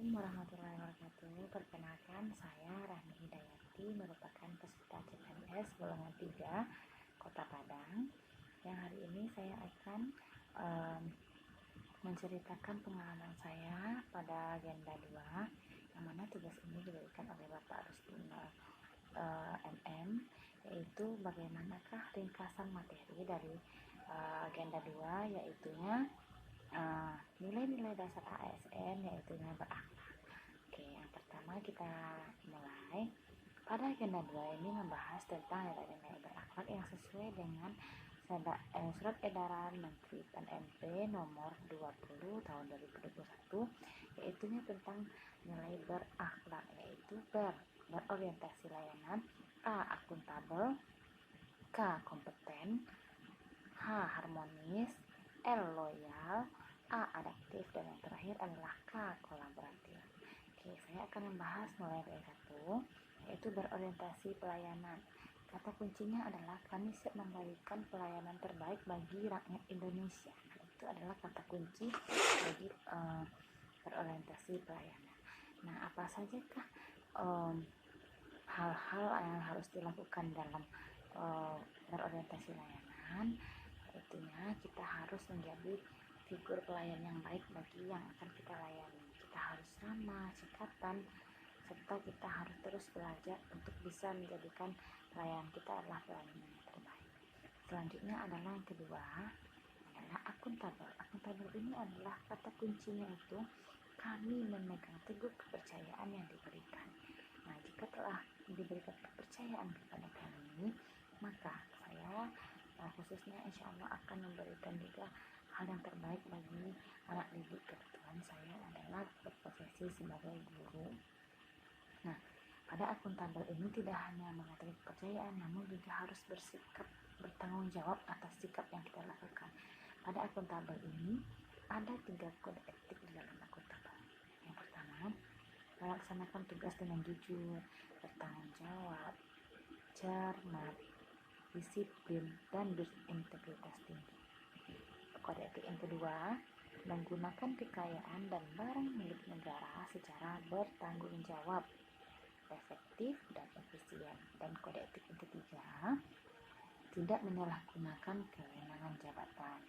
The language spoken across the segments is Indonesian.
Assalamualaikum warahmatullahi wabarakatuh. Perkenalkan, saya Rahmi Hidayati, merupakan peserta CPNS golongan 3 Kota Padang. Yang hari ini saya akan menceritakan pengalaman saya pada agenda 2, yang mana tugas ini diberikan oleh Bapak Rusdina MM, yaitu bagaimanakah ringkasan materi dari agenda 2, yaitunya nilai-nilai dasar ASN, yaitu berakhlak. Oke, yang pertama kita mulai. Pada agenda 2 ini membahas tentang nilai-nilai berakhlak yang sesuai dengan Surat Edaran Menteri PNMP nomor 20 tahun 2021, yaitu tentang nilai berakhlak, yaitu berorientasi layanan, A. akuntabel, K. kompeten, H. harmonis, L. loyal, A. adaptif, dan yang terakhir adalah K. kolaboratif. Oke, saya akan membahas mulai dari 1, yaitu berorientasi pelayanan. Kata kuncinya adalah kami siap memberikan pelayanan terbaik bagi rakyat Indonesia. Itu adalah kata kunci bagi berorientasi pelayanan. Nah, apa sajakah hal-hal yang harus dilakukan dalam berorientasi layanan? Artinya kita harus menjadi figur pelayan yang baik bagi yang akan kita layani. Kita harus ramah, cekatan, serta kita harus terus belajar untuk bisa menjadikan pelayan kita adalah pelayan yang terbaik. Selanjutnya adalah yang kedua, adalah akuntabel. Akuntabel ini adalah kata kuncinya itu kami memegang teguh kepercayaan yang diberikan. Nah, jika telah diberikan kepercayaan kepada kami, maka saya khususnya insya Allah akan memberikan juga hal yang terbaik bagi anak didik. Kebetulan saya adalah berprofesi sebagai guru. Nah, pada akuntabel ini tidak hanya mengatakan kepercayaan, namun juga harus bersikap bertanggung jawab atas sikap yang kita lakukan. Pada akuntabel ini ada 3 kode etik di dalam akuntabel. Yang pertama, melaksanakan tugas dengan jujur, bertanggung jawab, cermat, disiplin, dan berintegritas tinggi. Kode etik yang kedua, menggunakan kekayaan dan barang milik negara secara bertanggung jawab, efektif, dan efisien. Dan kode etik yang ketiga, tidak menyalahgunakan kewenangan jabatan.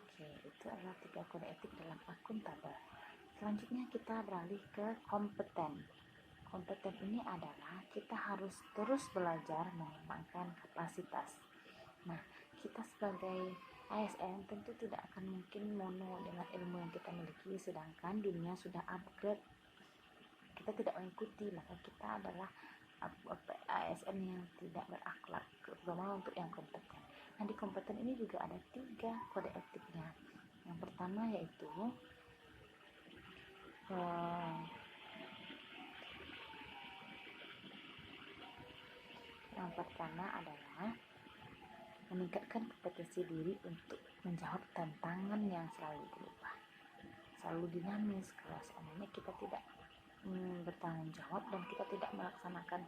Oke, itu adalah 3 kode etik dalam akuntabel. Selanjutnya kita beralih ke kompeten. Kompeten ini adalah kita harus terus belajar mengembangkan kapasitas. Nah, kita sebagai ASN tentu tidak akan mungkin mono dengan ilmu yang kita miliki, sedangkan dunia sudah upgrade. Kita tidak mengikuti, maka kita adalah ASN yang tidak berakhlak, terutama untuk yang kompeten. Nah, di kompeten ini juga ada 3 kode etiknya. Yang pertama yaitu yang pertama adalah meningkatkan kompetensi diri untuk menjawab tantangan yang selalu berubah, selalu dinamis. Kalau seandainya kita tidak bertanggung jawab dan kita tidak melaksanakan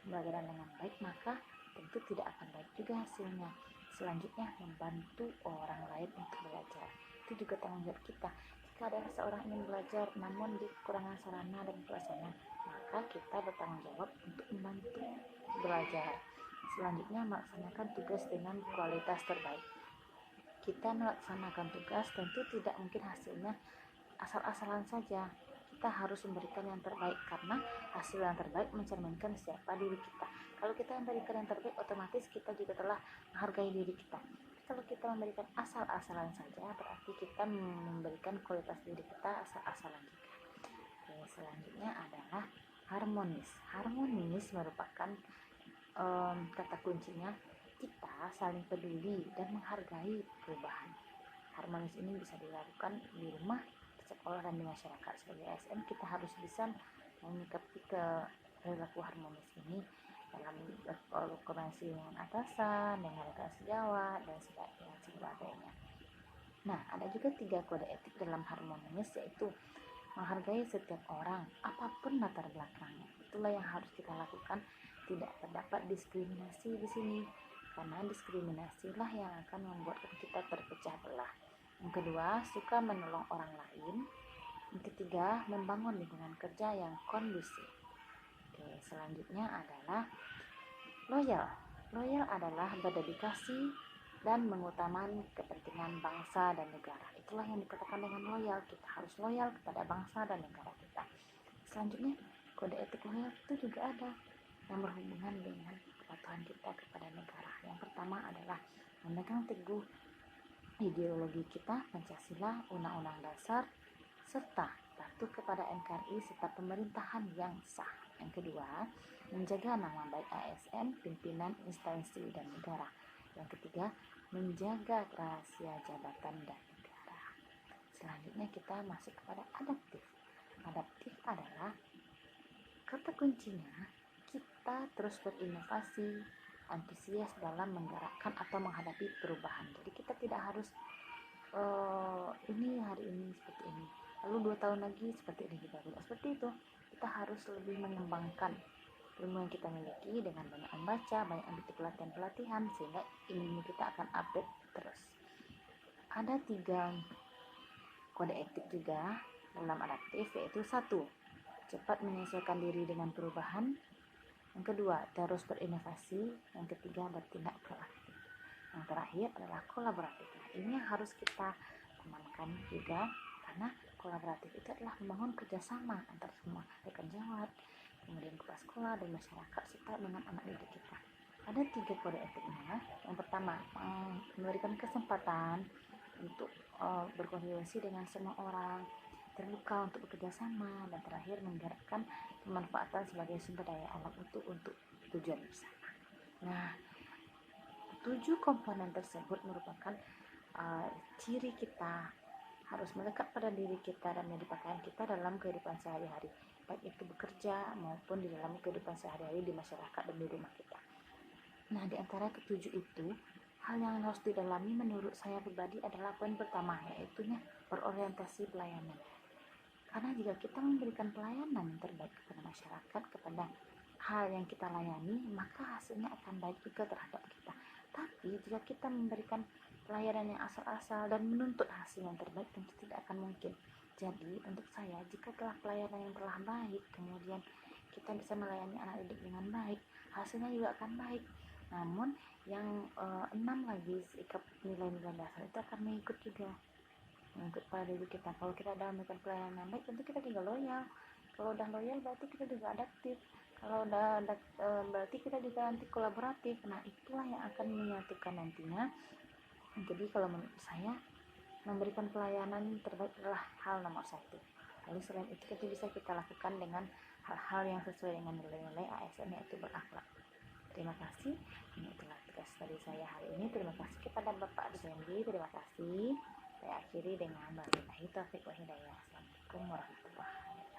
pembelajaran dengan baik, maka tentu tidak akan baik juga hasilnya. Selanjutnya, membantu orang lain untuk belajar. Itu juga tanggung jawab kita. Jika ada seorang ingin belajar namun kekurangan sarana dan prasarana, maka kita bertanggung jawab untuk membantu belajar. Selanjutnya, melaksanakan tugas dengan kualitas terbaik. Kita melaksanakan tugas tentu tidak mungkin hasilnya asal-asalan saja. Kita harus memberikan yang terbaik, karena hasil yang terbaik mencerminkan siapa diri kita. Kalau kita memberikan yang terbaik, otomatis kita juga telah menghargai diri kita. Kalau kita memberikan asal-asalan saja, berarti kita memberikan kualitas diri kita asal-asalan juga. Oke, selanjutnya adalah harmonis. Harmonis merupakan kata kuncinya kita saling peduli dan menghargai perubahan. Harmonis ini bisa dilakukan di rumah, di sekolah, dan di masyarakat. Sebagai ASN kita harus bisa menyikapi perilaku harmonis ini dalam berkoordinasi dengan atasan, dengan rekan sejawat, dan sebagainya. Nah, ada juga 3 kode etik dalam harmonis, yaitu menghargai setiap orang apapun latar belakangnya. Itulah yang harus kita lakukan. Tidak terdapat diskriminasi di sini, karena diskriminasilah yang akan membuat kita terpecah belah. Yang kedua, suka menolong orang lain. Yang ketiga, membangun lingkungan kerja yang kondusif. Oke, selanjutnya adalah loyal. Loyal adalah berdedikasi dan mengutamakan kepentingan bangsa dan negara. Itulah yang dikatakan dengan loyal. Kita harus loyal kepada bangsa dan negara kita. Selanjutnya, kode etik loyal itu juga ada yang berhubungan dengan kepatuhan kita kepada negara. Yang pertama adalah memegang teguh ideologi kita, Pancasila, Undang-Undang Dasar, serta patuh kepada NKRI serta pemerintahan yang sah. Yang kedua, menjaga nama baik ASN, pimpinan instansi dan negara. Yang ketiga, menjaga rahasia jabatan dan negara. Selanjutnya kita masuk kepada adaptif. Adaptif adalah kata kuncinya kita terus berinovasi, antusias dalam menggerakkan atau menghadapi perubahan. Jadi kita tidak harus ini hari ini seperti ini, lalu 2 tahun lagi seperti ini, kita tidak seperti itu. Kita harus lebih mengembangkan ilmu yang kita miliki dengan banyak membaca, banyak ambil pelatihan-pelatihan, sehingga ilmu kita akan update terus. Ada 3 kode etik juga dalam adaptif, yaitu 1, cepat menyesuaikan diri dengan perubahan. Yang kedua, terus berinovasi. Yang ketiga, bertindak proaktif. Yang terakhir adalah kolaboratif. Nah, ini yang harus kita tanamkan juga, karena kolaboratif itu adalah membangun kerjasama antar semua rekan jawat, kemudian kepala sekolah dan masyarakat serta dengan anak didik kita. Ada 3 kode etiknya. Yang pertama, memberikan kesempatan untuk berkomunikasi dengan semua orang, terbuka untuk bekerja sama, dan terakhir menggerakkan pemanfaatan sebagai sumber daya alam untuk tujuan bersama. Nah, 7 komponen tersebut merupakan ciri kita, harus melekat pada diri kita dan menjadi pakaian kita dalam kehidupan sehari-hari, baik itu bekerja maupun di dalam kehidupan sehari-hari di masyarakat dan di rumah kita. Nah, di antara ketujuh itu, hal yang harus didalami menurut saya pribadi adalah poin pertama, yaitu berorientasi pelayanan. Karena jika kita memberikan pelayanan yang terbaik kepada masyarakat, kepada hal yang kita layani, maka hasilnya akan baik juga terhadap kita. Tapi jika kita memberikan pelayanan yang asal-asal dan menuntut hasil yang terbaik, tentu tidak akan mungkin. Jadi untuk saya, jika telah pelayanan yang telah baik, kemudian kita bisa melayani anak didik dengan baik, hasilnya juga akan baik. Namun yang 6 lagi, sikap nilai-nilai dasar itu akan mengikut juga, mengikut pada diri kita. Kalau kita sudah memberikan pelayanan yang baik, tentu kita juga loyal. Kalau udah loyal, berarti kita juga adaptif. Kalau udah berarti kita juga nanti kolaboratif. Nah, itulah yang akan menyatukan nantinya. Jadi kalau menurut saya, memberikan pelayanan terbaik adalah hal nomor 1. Lalu selain itu bisa kita lakukan dengan hal-hal yang sesuai dengan nilai-nilai ASN, yaitu berakhlak. Terima kasih. Ini adalah tugas dari saya hari ini. Terima kasih kepada Bapak Arzendi. Terima kasih. Saya akhiri dengan wabillahi taufiq wa hidayah. Assalamualaikum warahmatullahi wabarakatuh.